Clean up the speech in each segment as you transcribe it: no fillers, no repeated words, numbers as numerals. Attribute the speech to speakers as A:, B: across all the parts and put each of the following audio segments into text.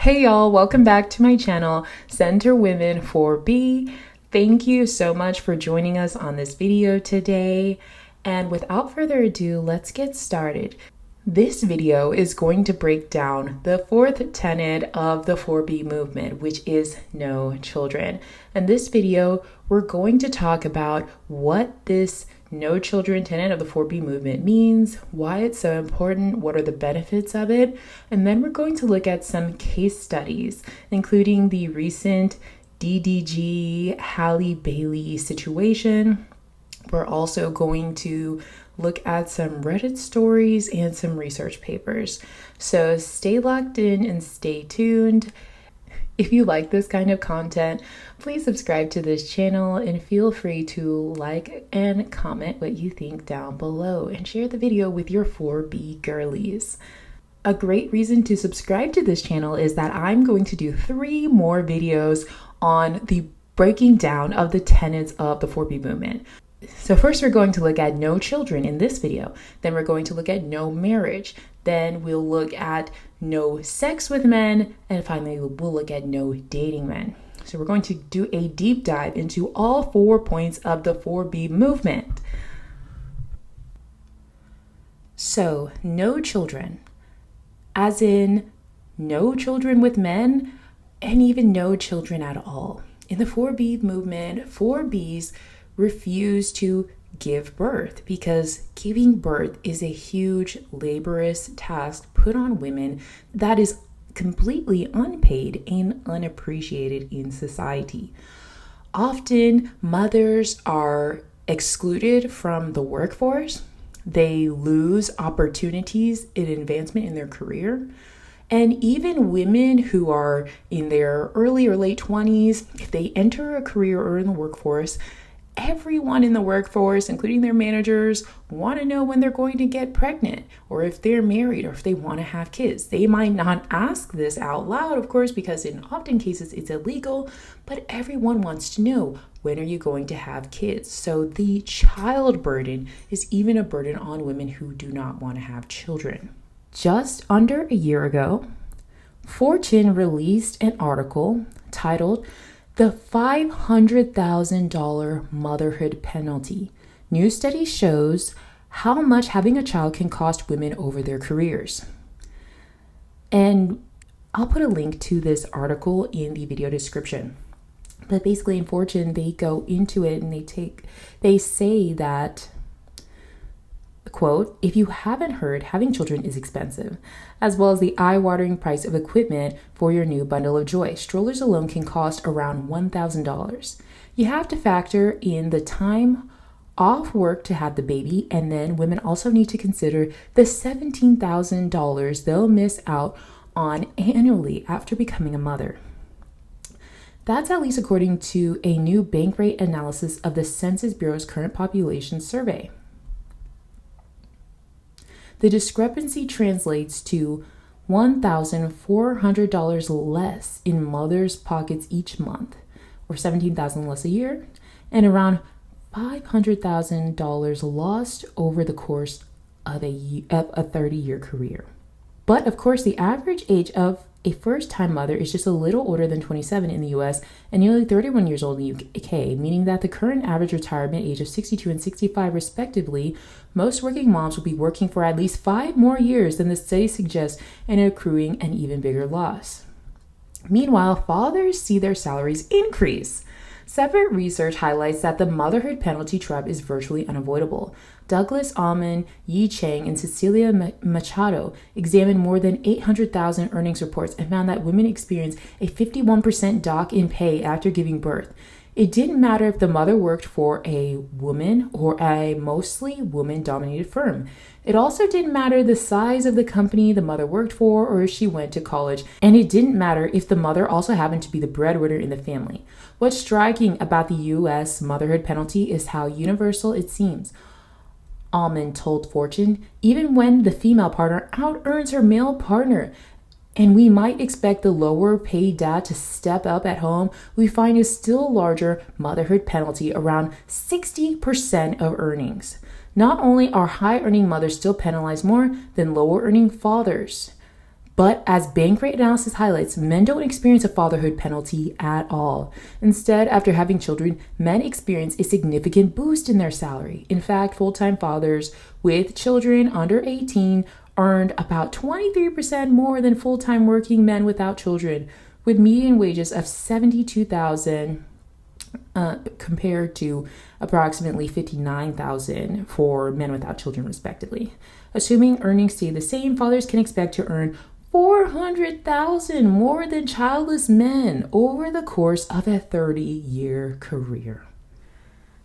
A: Hey y'all, welcome back to my channel, Center Women 4B. Thank you so much for joining us on this video today. And without further ado, let's get started. This video is going to break down the fourth tenet of the 4B movement, which is no children. In this video, we're going to talk about what this no children tenet of the 4B movement means, why it's so important, what are the benefits of it, and then we're going to look at some case studies, including the recent DDG Halle Bailey situation. We're also going to look at some Reddit stories and some research papers. So stay locked in and stay tuned. If you like this kind of content, please subscribe to this channel and feel free to like and comment what you think down below and share the video with your 4B girlies. A great reason to subscribe to this channel is that I'm going to do 3 more videos on the breaking down of the tenets of the 4B movement. So first we're going to look at no children in this video. Then we're going to look at no marriage. Then we'll look at no sex with men. And finally, we'll look at no dating men. So we're going to do a deep dive into all 4 points of the 4B movement. So no children, as in no children with men and even no children at all. In the 4B movement, 4Bs refuse to give birth because giving birth is a huge laborious task put on women that is completely unpaid and unappreciated in society. Often mothers are excluded from the workforce. They lose opportunities in advancement in their career. And even women who are in their early or late 20s, if they enter a career or in the workforce, everyone in the workforce, including their managers, want to know when they're going to get pregnant or if they're married or if they want to have kids. They might not ask this out loud, of course, because in often cases it's illegal, but everyone wants to know, when are you going to have kids? So the child burden is even a burden on women who do not want to have children. Just under a year ago, Fortune released an article titled "The $500,000 Motherhood Penalty. New study shows how much having a child can cost women over their careers." And I'll put a link to this article in the video description. But basically in Fortune, they go into it and they say that, quote, "If you haven't heard, having children is expensive, as well as the eye-watering price of equipment for your new bundle of joy. Strollers alone can cost around $1,000. You have to factor in the time off work to have the baby, and then women also need to consider the $17,000 they'll miss out on annually after becoming a mother." That's at least according to a new bank rate analysis of the Census Bureau's current population survey. The discrepancy translates to $1,400 less in mothers' pockets each month, or $17,000 less a year, and around $500,000 lost over the course of a 30-year career. But of course, the average age of a first-time mother is just a little older than 27 in the US and nearly 31 years old in the UK, meaning that the current average retirement age of 62 and 65 respectively, most working moms will be working for at least 5 more years than the study suggests and accruing an even bigger loss. Meanwhile, fathers see their salaries increase. Separate research highlights that the motherhood penalty trap is virtually unavoidable. Douglas Almond, Yi Chang, and Cecilia Machado examined more than 800,000 earnings reports and found that women experience a 51% dock in pay after giving birth. It didn't matter if the mother worked for a woman or a mostly woman-dominated firm. It also didn't matter the size of the company the mother worked for or if she went to college. And it didn't matter if the mother also happened to be the breadwinner in the family. What's striking about the U.S. motherhood penalty is how universal it seems. Almond told Fortune, even when the female partner out-earns her male partner, and we might expect the lower paid dad to step up at home, we find a still larger motherhood penalty, around 60% of earnings. Not only are high-earning mothers still penalized more than lower-earning fathers, But as bank rate analysis highlights, men don't experience a fatherhood penalty at all. Instead, after having children, men experience a significant boost in their salary. In fact, full-time fathers with children under 18 earned about 23% more than full-time working men without children, with median wages of $72,000 compared to approximately $59,000 for men without children, respectively. Assuming earnings stay the same, fathers can expect to earn $400,000 more than childless men over the course of a 30-year career.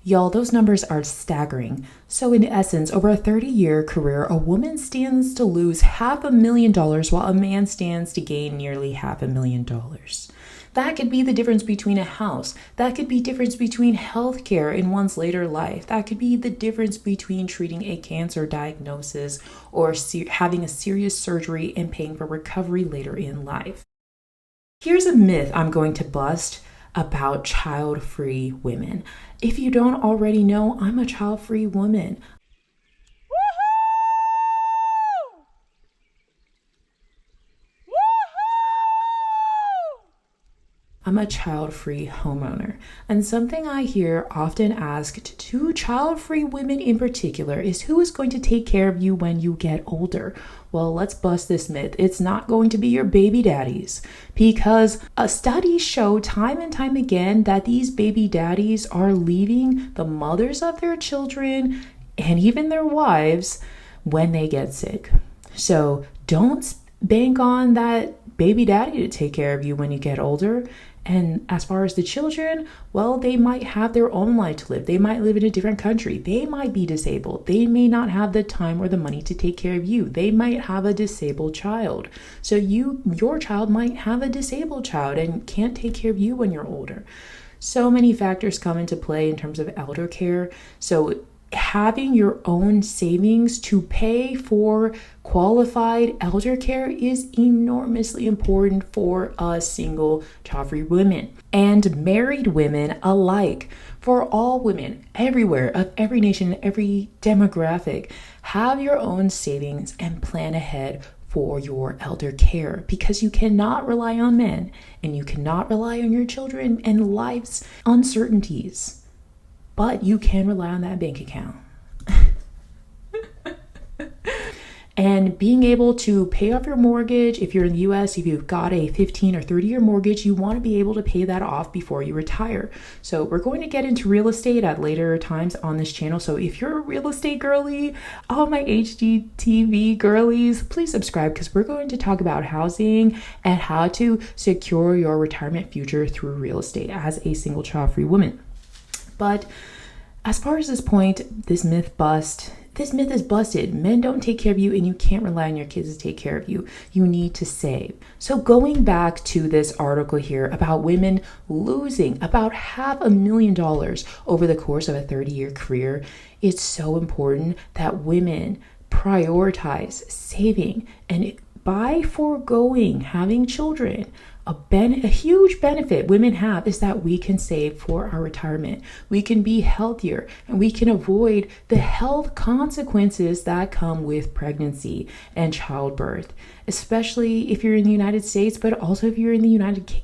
A: Y'all, those numbers are staggering. So in essence, over a 30-year career, a woman stands to lose $500,000 while a man stands to gain nearly $500,000. That could be the difference between a house. That could be the difference between healthcare in one's later life. That could be the difference between treating a cancer diagnosis or having a serious surgery and paying for recovery later in life. Here's a myth I'm going to bust about child-free women. If you don't already know, I'm a child-free woman. I'm a child-free homeowner. And something I hear often asked to child-free women in particular is, who is going to take care of you when you get older? Well, let's bust this myth. It's not going to be your baby daddies, because studies show time and time again that these baby daddies are leaving the mothers of their children and even their wives when they get sick. So don't bank on that baby daddy to take care of you when you get older. And as far as the children, well, they might have their own life to live. They might live in a different country. They might be disabled. They may not have the time or the money to take care of you. They might have a disabled child. So your child might have a disabled child and can't take care of you when you're older. So many factors come into play in terms of elder care. So having your own savings to pay for qualified elder care is enormously important for us single child-free women and married women alike. For all women everywhere, of every nation, every demographic, have your own savings and plan ahead for your elder care, because you cannot rely on men and you cannot rely on your children and life's uncertainties. But you can rely on that bank account. And being able to pay off your mortgage, if you're in the US, if you've got a 15 or 30-year mortgage, you want to be able to pay that off before you retire. So we're going to get into real estate at later times on this channel. So if you're a real estate girly, all my HGTV girlies, please subscribe, because we're going to talk about housing and how to secure your retirement future through real estate as a single child-free woman. But as far as this point, this myth is busted. Men don't take care of you, and you can't rely on your kids to take care of you. You need to save. So going back to this article here about women losing about $500,000 over the course of a 30-year career, it's so important that women prioritize saving, and by foregoing having children, a huge benefit women have is that we can save for our retirement. We can be healthier, and we can avoid the health consequences that come with pregnancy and childbirth, especially if you're in the United States, but also if you're in the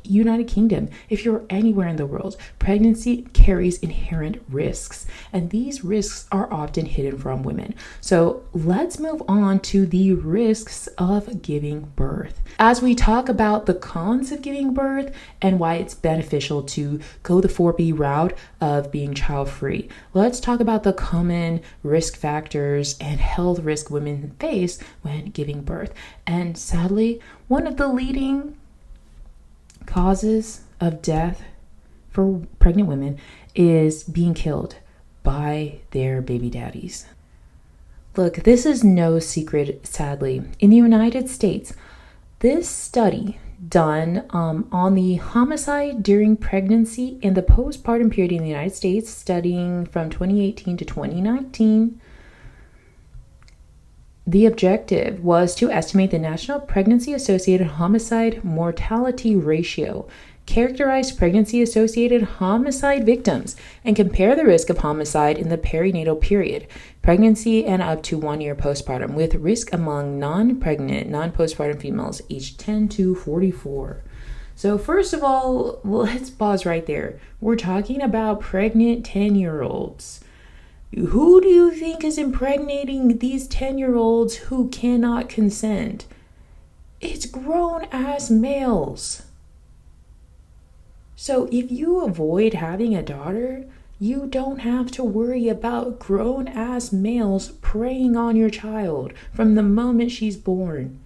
A: United Kingdom. If you're anywhere in the world, pregnancy carries inherent risks, and these risks are often hidden from women. So let's move on to the risks of giving birth. As we talk about the cons of giving birth and why it's beneficial to go the 4B route of being child-free, let's talk about the common risk factors and health risk women face when giving birth. And sadly, one of the leading causes of death for pregnant women is being killed by their baby daddies. Look, this is no secret, sadly. In the United States, this study done on the homicide during pregnancy and the postpartum period in the United States, studying from 2018 to 2019, the objective was to estimate the national pregnancy-associated homicide mortality ratio characterize pregnancy-associated homicide victims, and compare the risk of homicide in the perinatal period, pregnancy, and up to 1 year postpartum, with risk among non-pregnant, non-postpartum females aged 10 to 44. So first of all, let's pause right there. We're talking about pregnant 10-year-olds. Who do you think is impregnating these 10-year-olds who cannot consent? It's grown-ass males. So if you avoid having a daughter, you don't have to worry about grown-ass males preying on your child from the moment she's born.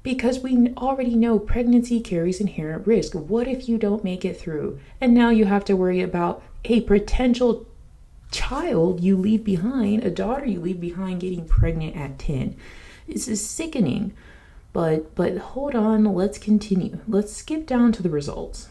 A: Because we already know pregnancy carries inherent risk. What if you don't make it through? And now you have to worry about a potential child you leave behind, a daughter you leave behind getting pregnant at 10. This is sickening. But hold on, let's continue. Let's skip down to the results.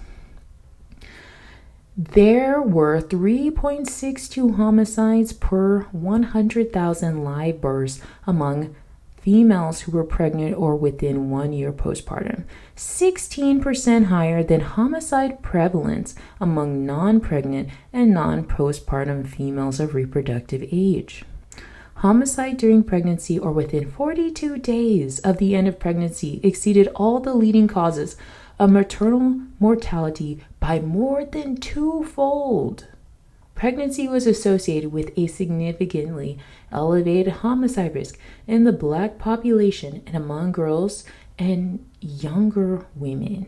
A: There were 3.62 homicides per 100,000 live births among females who were pregnant or within 1 year postpartum, 16% higher than homicide prevalence among non-pregnant and non-postpartum females of reproductive age. Homicide during pregnancy or within 42 days of the end of pregnancy exceeded all the leading causes of maternal mortality by more than twofold. Pregnancy was associated with a significantly elevated homicide risk in the Black population and among girls and younger women,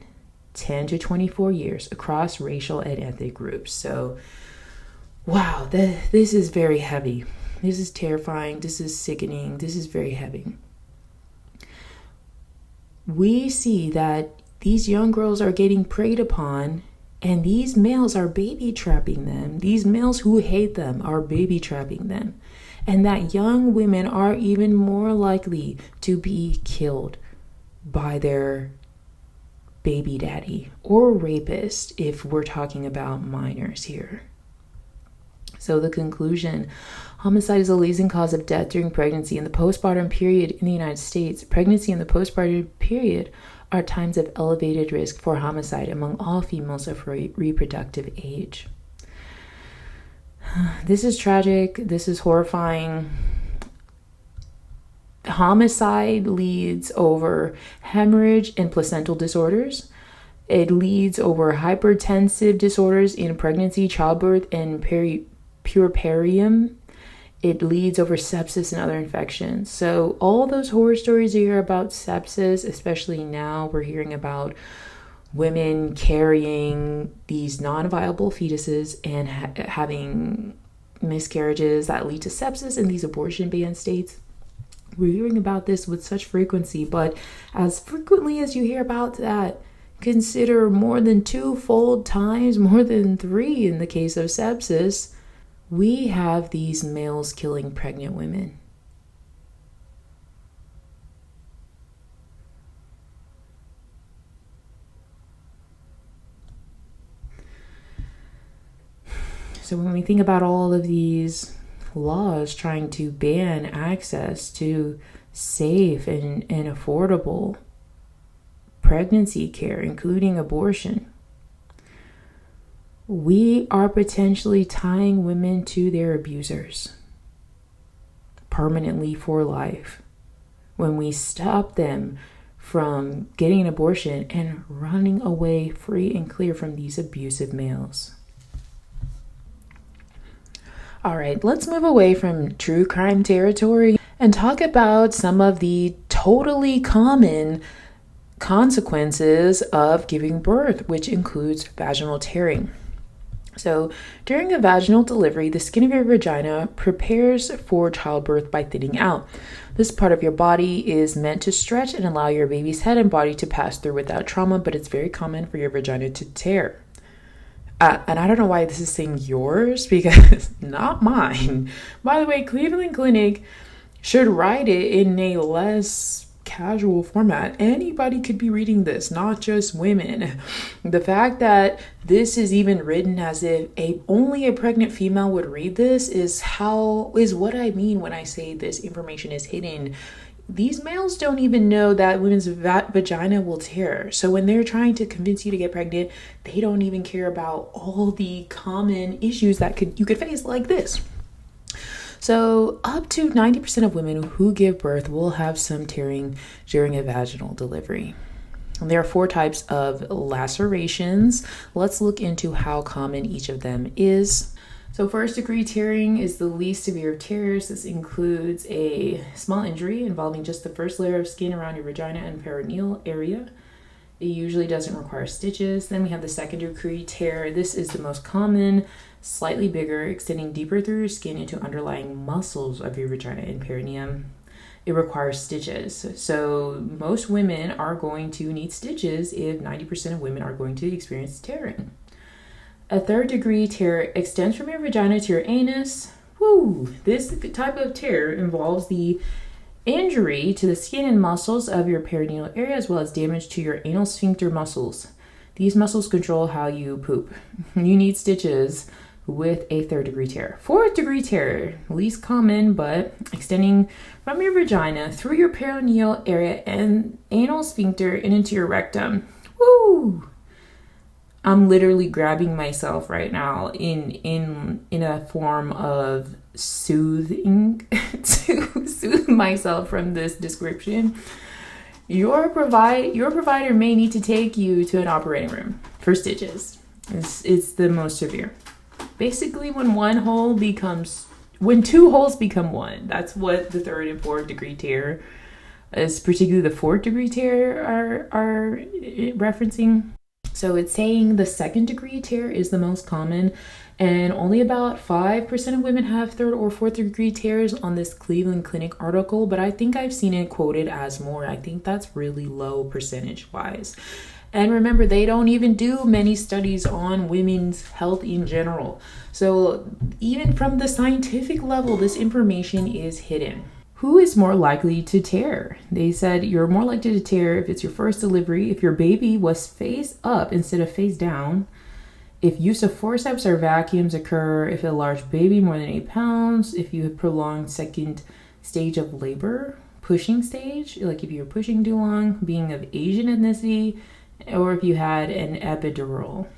A: 10 to 24 years, across racial and ethnic groups. So, wow, this is very heavy. This is terrifying. This is sickening. This is very heavy. We see that these young girls are getting preyed upon, and these males are baby trapping them. These males who hate them are baby trapping them. And that young women are even more likely to be killed by their baby daddy or rapist if we're talking about minors here. So the conclusion, homicide is a leading cause of death during pregnancy and the postpartum period in the United States. Pregnancy and the postpartum period are times of elevated risk for homicide among all females of reproductive age. This is tragic. This is horrifying. Homicide leads over hemorrhage and placental disorders. It leads over hypertensive disorders in pregnancy, childbirth, and puerperium. It leads over sepsis and other infections. So all those horror stories you hear about sepsis, especially now we're hearing about women carrying these non-viable fetuses and having miscarriages that lead to sepsis in these abortion ban states. We're hearing about this with such frequency, but as frequently as you hear about that, consider more than twofold times, more than 3 in the case of sepsis, we have these males killing pregnant women. So when we think about all of these laws trying to ban access to safe and affordable pregnancy care, including abortion, we are potentially tying women to their abusers permanently for life when we stop them from getting an abortion and running away free and clear from these abusive males. All right, let's move away from true crime territory and talk about some of the totally common consequences of giving birth, which includes vaginal tearing. So during a vaginal delivery, the skin of your vagina prepares for childbirth by thinning out. This part of your body is meant to stretch and allow your baby's head and body to pass through without trauma, but it's very common for your vagina to tear. And I don't know why this is saying yours, because not mine. By the way, Cleveland Clinic should write it in a less casual format. Anybody could be reading this, not just women. The fact that this is even written as if only a pregnant female would read this is what I mean when I say this information is hidden these males don't even know that women's vagina will tear. So when they're trying to convince you to get pregnant, they don't even care about all the common issues that you could face, like this. So up to 90% of women who give birth will have some tearing during a vaginal delivery. And there are 4 types of lacerations. Let's look into how common each of them is. So first degree tearing is the least severe of tears. This includes a small injury involving just the first layer of skin around your vagina and perineal area. It usually doesn't require stitches. Then we have the second degree tear. This is the most common, slightly bigger, extending deeper through your skin into underlying muscles of your vagina and perineum. It requires stitches. So most women are going to need stitches if 90% of women are going to experience tearing. A third degree tear extends from your vagina to your anus. This type of tear involves the injury to the skin and muscles of your perineal area, as well as damage to your anal sphincter muscles. These muscles control how you poop. You need stitches with a third degree tear. Fourth degree tear, least common, but extending from your vagina through your perineal area and anal sphincter and into your rectum. I'm literally grabbing myself right now in a form of soothing to soothe myself from this description. Your provider may need to take you to an operating room for stitches. It's the most severe. Basically, when two holes become one, that's what the third and fourth degree tear is, particularly the fourth degree tear are referencing. So it's saying the second degree tear is the most common, and only about 5% of women have third or fourth degree tears on this Cleveland Clinic article, but I think I've seen it quoted as more. I think that's really low percentage wise. And remember, they don't even do many studies on women's health in general. So even from the scientific level, this information is hidden. Who is more likely to tear? They said you're more likely to tear if it's your first delivery, if your baby was face up instead of face down, if use of forceps or vacuums occur, if a large baby more than 8 pounds, if you have prolonged second stage of labor, pushing stage, like if you're pushing too long, being of Asian ethnicity, or if you had an epidural.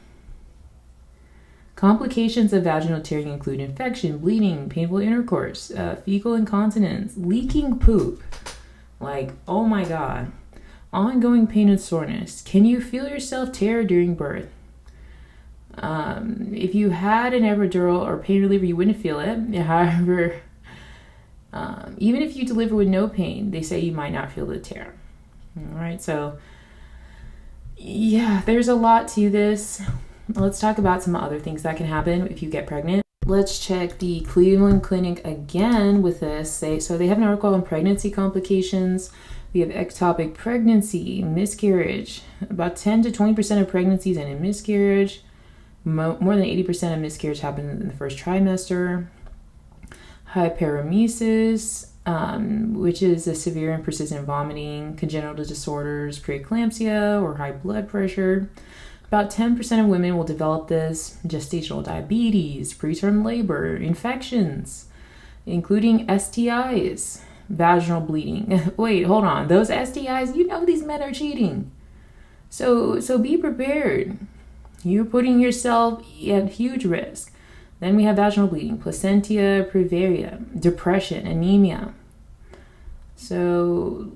A: Complications of vaginal tearing include infection, bleeding, painful intercourse, fecal incontinence, leaking poop. Like, oh my God. Ongoing pain and soreness. Can you feel yourself tear during birth? If you had an epidural or pain reliever, you wouldn't feel it. However, even if you deliver with no pain, they say you might not feel the tear. All right, so yeah, there's a lot to this. Let's talk about some other things that can happen if you get pregnant. Let's check the Cleveland Clinic again with this. So they have an article on pregnancy complications. We have ectopic pregnancy, miscarriage. About 10 to 20% of pregnancies end in miscarriage. More than 80% of miscarriage happen in the first trimester. Hyperemesis, which is a severe and persistent vomiting, congenital disorders, preeclampsia, or high blood pressure. About 10% of women will develop this. Gestational diabetes, preterm labor, infections, including STIs, vaginal bleeding. Wait, hold on. Those STIs, you know these men are cheating. So be prepared. You're putting yourself at huge risk. Then we have vaginal bleeding, placentia previa, depression, anemia. So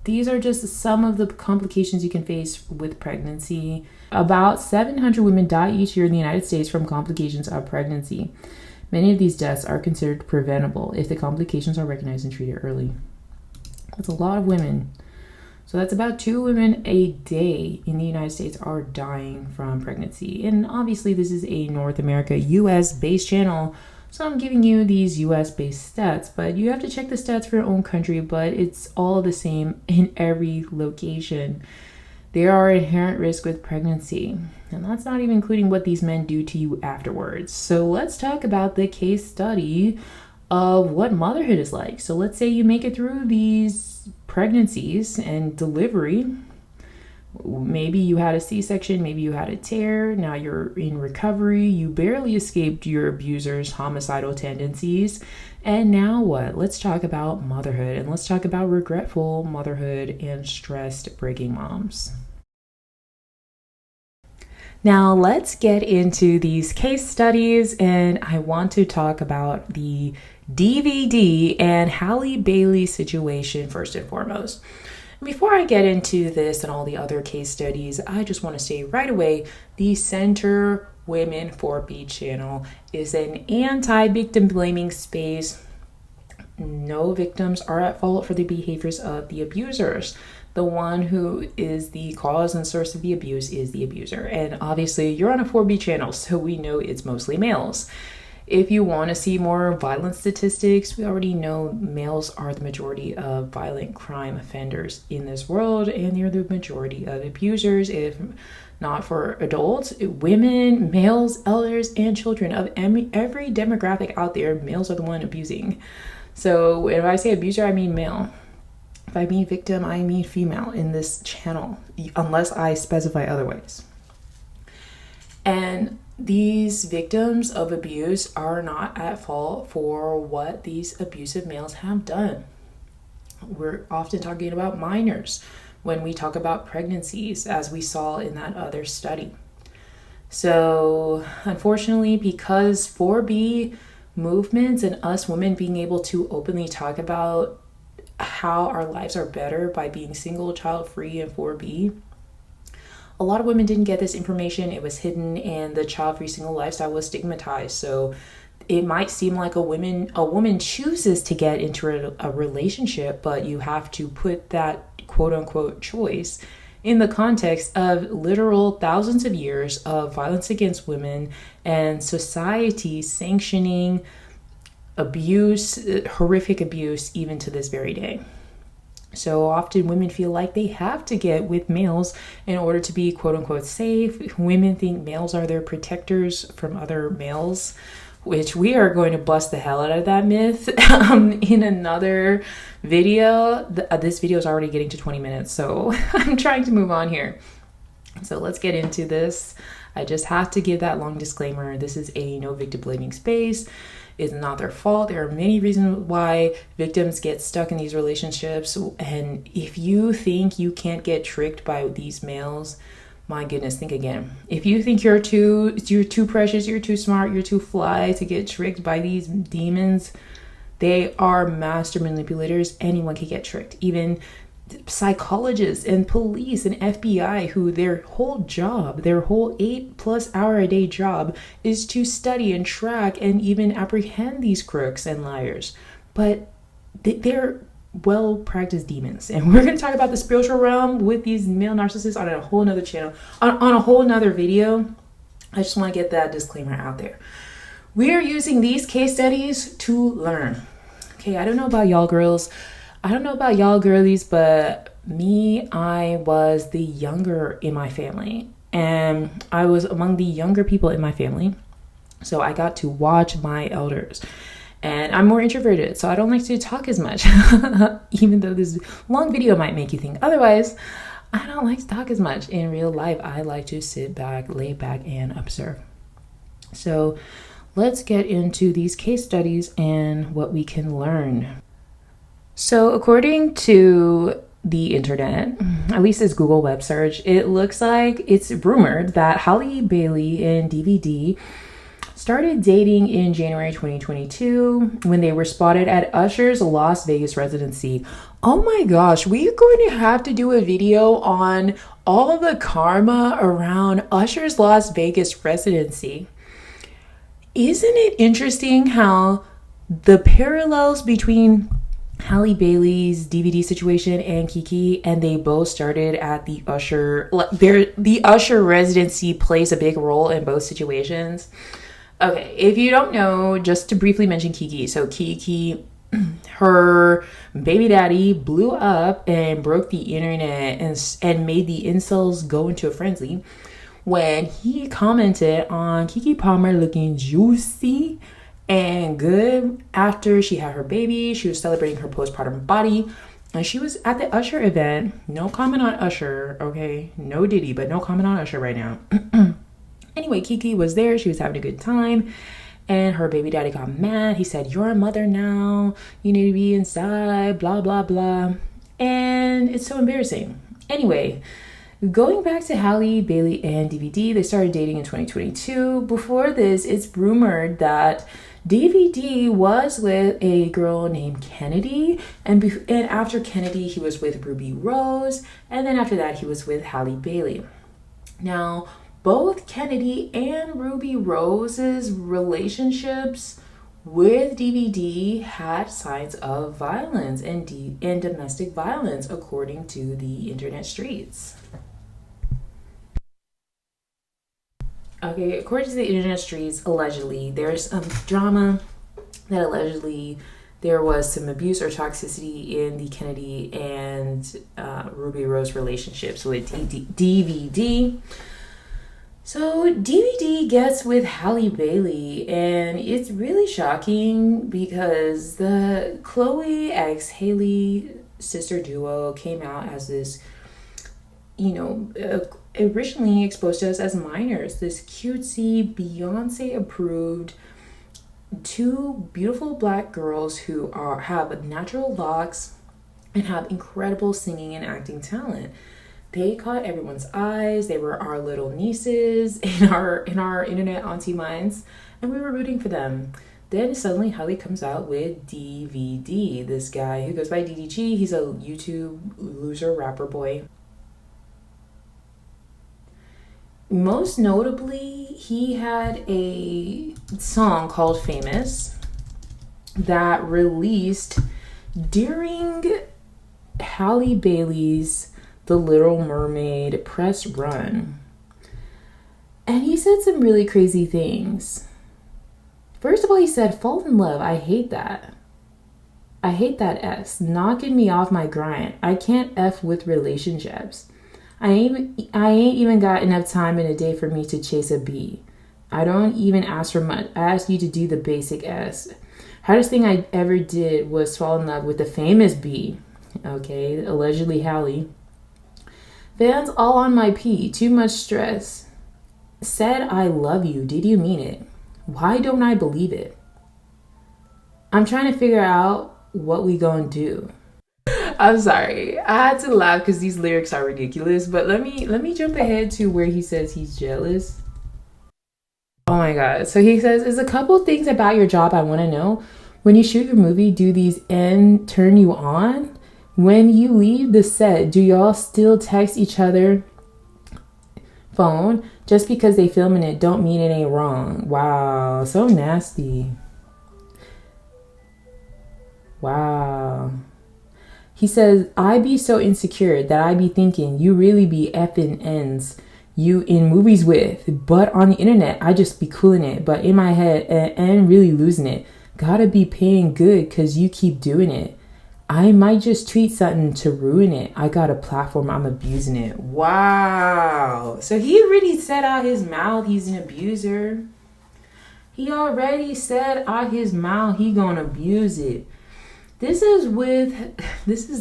A: these are just some of the complications you can face with pregnancy. About 700 women die each year in the United States from complications of pregnancy. Many of these deaths are considered preventable if the complications are recognized and treated early. That's a lot of women. So that's about 2 women a day in the United States are dying from pregnancy. And obviously this is a North America, US-based channel, so I'm giving you these US-based stats, but you have to check the stats for your own country, but it's all the same in every location. There are inherent risks with pregnancy, and that's not even including what these men do to you afterwards. So let's talk about the case study of what motherhood is like. So let's say you make it through these pregnancies and delivery. Maybe you had a C-section, maybe you had a tear, now you're in recovery, you barely escaped your abuser's homicidal tendencies, And now what? Let's talk about motherhood, and let's talk about regretful motherhood and stressed breaking moms. Now let's get into these case studies, and I want to talk about the DVD and Halle Bailey situation first and foremost. Before I get into this and all the other case studies, I just want to say right away, the Center Women for B channel is an anti-victim blaming space. No victims are at fault for the behaviors of the abusers. The one who is the cause and source of the abuse is the abuser. And obviously you're on a 4B channel, so we know it's mostly males. If you want to see more violent statistics, we already know males are the majority of violent crime offenders in this world, and they're the majority of abusers. If not for adults, women, males, elders, and children of every demographic out there, males are the one abusing. So if I say abuser, I mean male. If I mean victim, I mean female in this channel, unless I specify otherwise. And these victims of abuse are not at fault for what these abusive males have done. We're often talking about minors when we talk about pregnancies, as we saw in that other study. So unfortunately, because 4B movements and us women being able to openly talk about how our lives are better by being single, child free, and 4B, a lot of women didn't get this information. It was hidden, and the child free single lifestyle was stigmatized. So it might seem like a woman chooses to get into a relationship, but you have to put that quote unquote choice in the context of literal thousands of years of violence against women and society sanctioning abuse, horrific abuse, even to this very day. So often women feel like they have to get with males in order to be quote unquote safe. Women think males are their protectors from other males, which we are going to bust the hell out of that myth in another video. This video is already getting to 20 minutes, so I'm trying to move on here. So let's get into this. I just have to give that long disclaimer. This is a no victim blaming space. It's not their fault. There are many reasons why victims get stuck in these relationships. And if you think you can't get tricked by these males, my goodness, think again. If you think you're too precious, you're too smart, you're too fly to get tricked by these demons, they are master manipulators. Anyone can get tricked. Even psychologists and police and FBI, who their whole job, their whole 8+ hour a day job is to study and track and even apprehend these crooks and liars. But they're well-practiced demons. And we're going to talk about the spiritual realm with these male narcissists on a whole nother channel, on a whole nother video. I just want to get that disclaimer out there. We are using these case studies to learn. Okay, I don't know about y'all girls. I don't know about y'all girlies, but me, I was the younger in my family, and I was among the younger people in my family. So I got to watch my elders, and I'm more introverted, so I don't like to talk as much. Even though this long video might make you think otherwise, I don't like to talk as much in real life. I like to sit back, lay back, and observe. So let's get into these case studies and what we can learn. So according to the internet, at least it's Google web search, it looks like it's rumored that Halle Bailey and DDG started dating in January 2022 when they were spotted at Usher's Las Vegas residency. Oh my gosh, we're going to have to do a video on all the karma around Usher's Las Vegas residency. Isn't it interesting how the parallels between Halle Bailey's DVD situation and Kiki, and they both started at the Usher. The Usher residency plays a big role in both situations. Okay, if you don't know, just to briefly mention Kiki. So Kiki, her baby daddy blew up and broke the internet and made the incels go into a frenzy when he commented on Keke Palmer looking juicy and good after she had her baby. She was celebrating her postpartum body, and she was at the Usher event. No comment on Usher, okay? No Diddy, but no comment on Usher right now. Anyway, Kiki was there. She was having a good time, and her baby daddy got mad. He said, "You're a mother now, you need to be inside, blah blah blah," and it's so embarrassing. Anyway, going back to Halle Bailey and DVD, they started dating in 2022. Before this, it's rumored that DVD was with a girl named Kennedy, and after Kennedy, he was with Ruby Rose, and then after that, he was with Halle Bailey. Now, both Kennedy and Ruby Rose's relationships with DVD had signs of violence and domestic violence, according to the internet streets. Okay, according to the internet streets, allegedly, there's some drama that allegedly there was some abuse or toxicity in the Kennedy and Ruby Rose relationships with DVD. So DVD gets with Halle Bailey, and it's really shocking because the Chloe x Halle sister duo came out as this, originally exposed to us as minors, this cutesy, Beyonce approved two beautiful black girls who have natural locks and have incredible singing and acting talent. They caught everyone's eyes. They were our little nieces in our internet auntie minds, and we were rooting for them. Then suddenly Halle comes out with DVD, this guy who goes by DDG. He's a YouTube loser rapper boy. Most notably, he had a song called Famous that released during Halle Bailey's The Little Mermaid press run. And he said some really crazy things. First of all, he said, "Fall in love. I hate that. I hate that S. Knocking me off my grind. I can't F with relationships. I ain't even got enough time in a day for me to chase a B. I don't even ask for much. I ask you to do the basic S. Hardest thing I ever did was fall in love with the famous B." Okay, allegedly Halle. "Fans all on my P. Too much stress. Said I love you. Did you mean it? Why don't I believe it? I'm trying to figure out what we gonna do." I'm sorry, I had to laugh because these lyrics are ridiculous, but let me jump ahead to where he says he's jealous. Oh my god. So he says, "There's a couple things about your job I want to know. When you shoot your movie, do these N turn you on? When you leave the set, do y'all still text each other phone? Just because they filming it don't mean it ain't wrong." Wow, so nasty. Wow. He says, "I be so insecure that I be thinking you really be effing ends you in movies with, but on the internet I just be cooling it, but in my head and really losing it. Gotta be paying good cause you keep doing it. I might just tweet something to ruin it. I got a platform, I'm abusing it." Wow. So he already said out his mouth he's an abuser. He already said out his mouth he gonna abuse it. This is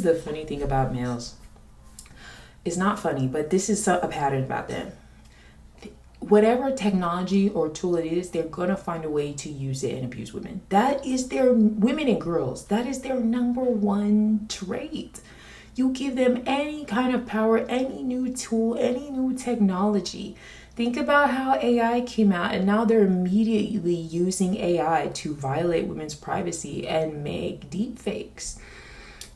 A: the funny thing about males. It's not funny, but this is a pattern about them. Whatever technology or tool it is, they're gonna find a way to use it and abuse women. That is their, women and girls, that is their number one trait. You give them any kind of power, any new tool, any new technology. Think about how AI came out and now they're immediately using AI to violate women's privacy and make deepfakes.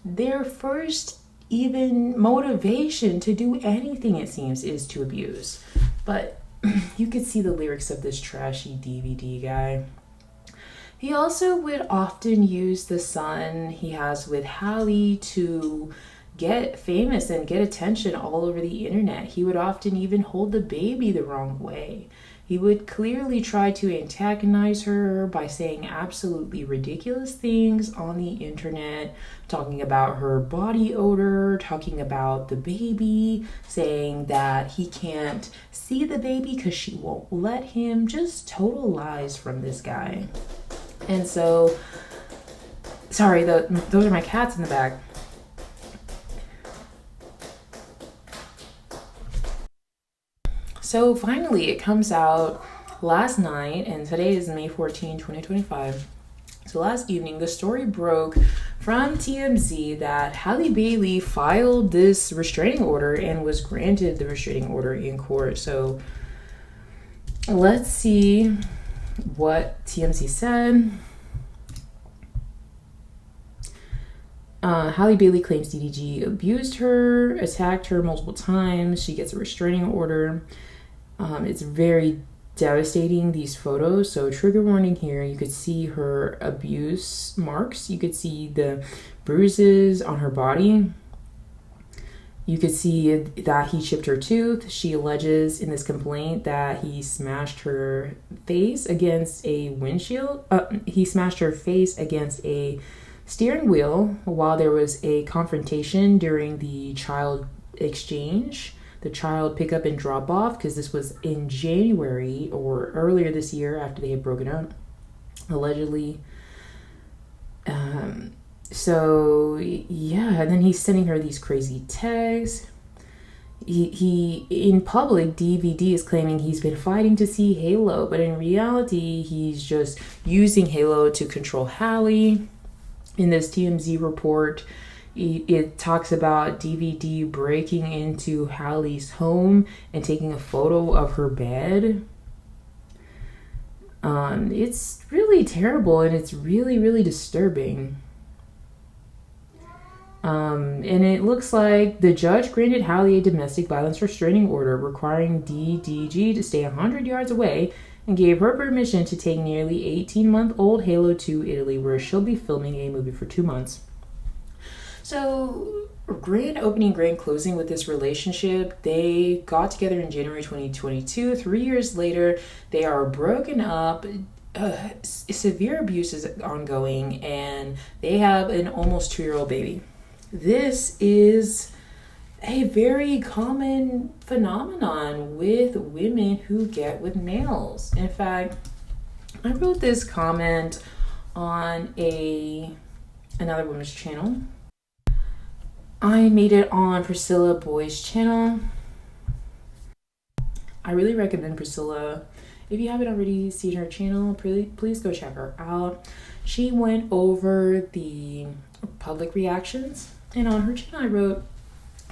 A: Their first even motivation to do anything, it seems, is to abuse. But you could see the lyrics of this trashy DVD guy. He also would often use the son he has with Halle to get famous and get attention all over the internet. He would often even hold the baby the wrong way. He would clearly try to antagonize her by saying absolutely ridiculous things on the internet, talking about her body odor, talking about the baby, saying that he can't see the baby because she won't let him. Just total lies from this guy. And so, sorry, those are my cats in the back. So finally it comes out last night, and today is May 14, 2025. So last evening, the story broke from TMZ that Halle Bailey filed this restraining order and was granted the restraining order in court. So let's see what TMZ said. Halle Bailey claims DDG abused her, attacked her multiple times. She gets a restraining order. It's very devastating, these photos. So trigger warning here. You could see her abuse marks. You could see the bruises on her body. You could see that he chipped her tooth. She alleges in this complaint that he smashed her face against a windshield. He smashed her face against a steering wheel while there was a confrontation during the child exchange, the child pickup and drop off, because this was in January or earlier this year after they had broken up, allegedly. So yeah, and then he's sending her these crazy texts. He in public, DVD is claiming he's been fighting to see Halo, but in reality, he's just using Halo to control Halle. In this TMZ report, it talks about DVD breaking into Halle's home and taking a photo of her bed. It's really terrible, and it's really, really disturbing. And it looks like the judge granted Halle a domestic violence restraining order requiring DDG to stay 100 yards away and gave her permission to take nearly 18-month-old Halo to Italy, where she'll be filming a movie for 2 months. So, grand opening, grand closing with this relationship. They got together in January 2022. 3 years later, they are broken up. Severe abuse is ongoing, and they have an almost 2-year-old baby. This is a very common phenomenon with women who get with males. In fact, I wrote this comment on another woman's channel. I made it on Priscilla Boy's channel. I really recommend Priscilla. If you haven't already seen her channel, please go check her out. She went over the public reactions, and on her channel I wrote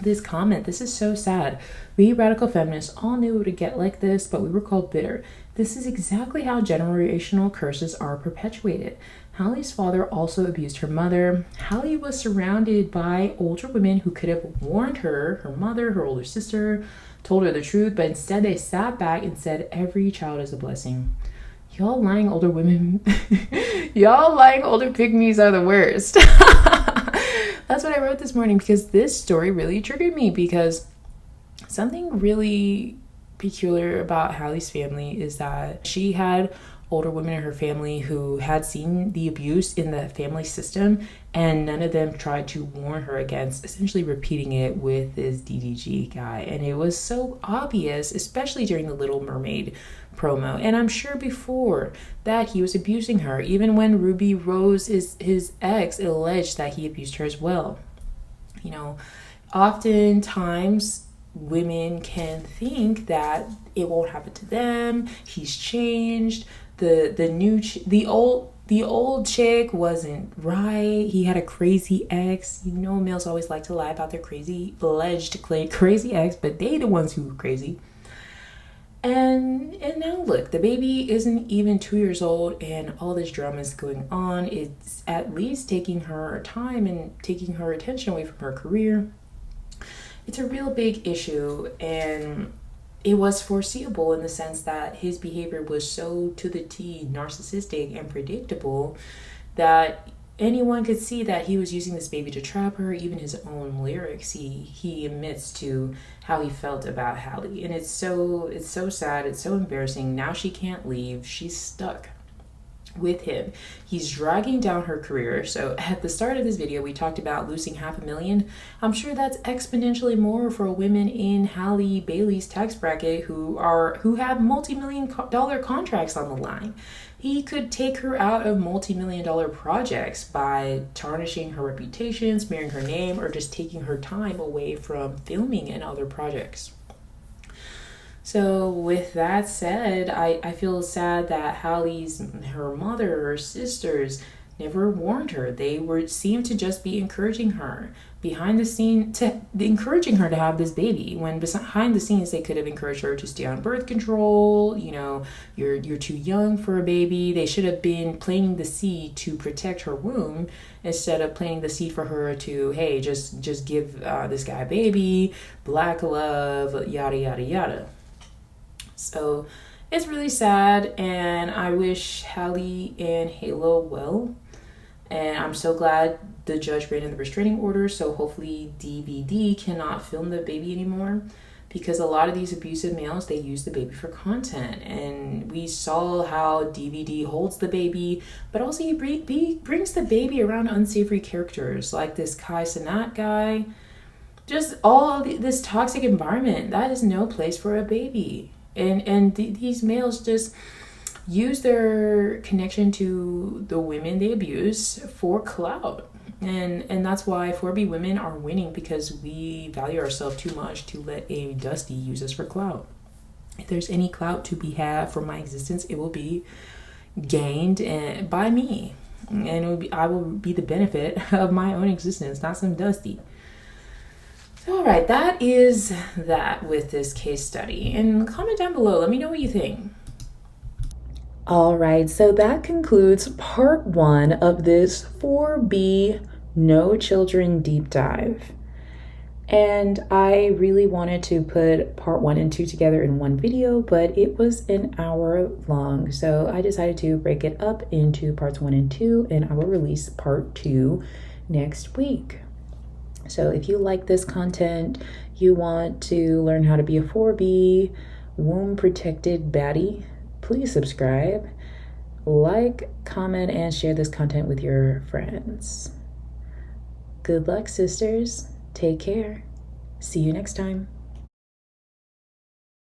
A: this comment. This is so sad. We radical feminists all knew it would get like this, but we were called bitter. This is exactly how generational curses are perpetuated. Halle's father also abused her mother. Halle was surrounded by older women who could have warned her, her mother, her older sister, told her the truth, but instead they sat back and said every child is a blessing. Y'all lying older women, y'all lying older pygmies are the worst. That's what I wrote this morning, because this story really triggered me, because something really peculiar about Halle's family is that she had older women in her family who had seen the abuse in the family system, and none of them tried to warn her against essentially repeating it with this DDG guy. And it was so obvious, especially during the Little Mermaid promo, and I'm sure before that, he was abusing her. Even when Ruby Rose, his ex, alleged that he abused her as well. You know, oftentimes women can think that it won't happen to them. He's changed. The old chick wasn't right. He had a crazy ex. You know, males always like to lie about their alleged crazy ex, but they the ones who were crazy. And now look, the baby isn't even 2 years old, and all this drama is going on. It's at least taking her time and taking her attention away from her career. It's a real big issue, and it was foreseeable in the sense that his behavior was so to the T narcissistic and predictable that anyone could see that he was using this baby to trap her. Even his own lyrics, he admits to how he felt about Halle, and it's so sad. It's so embarrassing. Now she can't leave. She's stuck with him. He's dragging down her career. So at the start of this video, we talked about losing $500,000. I'm sure that's exponentially more for women in Halle Bailey's tax bracket who have multi-million-dollar contracts on the line. He could take her out of multi-million-dollar projects by tarnishing her reputation, smearing her name, or just taking her time away from filming and other projects. So with that said, I feel sad that her mother or sisters never warned her. They seemed to just be encouraging her behind the scene, to encouraging her to have this baby, when behind the scenes they could have encouraged her to stay on birth control. You know, you're too young for a baby. They should have been planting the seed to protect her womb instead of planting the seed for her to, hey, just give this guy a baby, black love, yada yada yada. So it's really sad, and I wish Halle and Halo well. And I'm so glad the judge granted the restraining order, so hopefully DVD cannot film the baby anymore, because a lot of these abusive males, they use the baby for content. And we saw how DVD holds the baby, but also he brings the baby around unsavory characters like this Kai Cenat guy. Just all this toxic environment, that is no place for a baby. And these males just use their connection to the women they abuse for clout. And that's why 4B women are winning, because we value ourselves too much to let a Dusty use us for clout. If there's any clout to be had from my existence, it will be gained by me. And I will be the benefit of my own existence, not some Dusty. All right, that is that with this case study. And comment down below, let me know what you think. All right, so that concludes part 1 of this 4B No Children deep dive. And I really wanted to put part 1 and 2 together in one video, but it was an hour long. So I decided to break it up into parts 1 and 2, and I will release part 2 next week. So if you like this content, you want to learn how to be a 4B womb protected baddie, please subscribe, like, comment, and share this content with your friends. Good luck, sisters. Take care. See you next time.